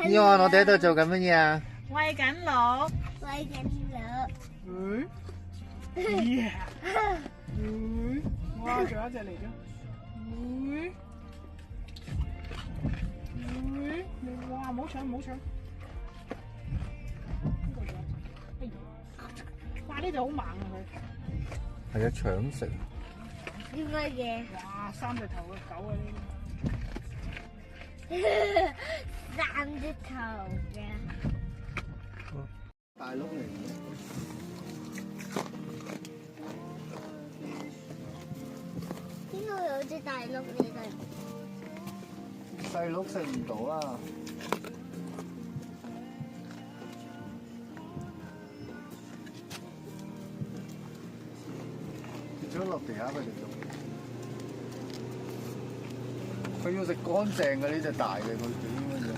Ion，我哋喺度做緊乜嘢啊？餵緊鹿。喂緊鹿。哇！仲有一隻嚟咗。哇！唔好搶，唔好搶。呢度仲有隻。哇！呢隻好猛啊佢。係啊，搶食。啲乜嘢？哇！3隻頭嘅狗啊呢3隻頭嘅。大鹿嚟嘅。邊度有隻大鹿嚟㗎？細鹿食唔到啊！跌咗落地下佢哋做。佢要食乾淨嘅呢隻大嘅，佢點樣樣？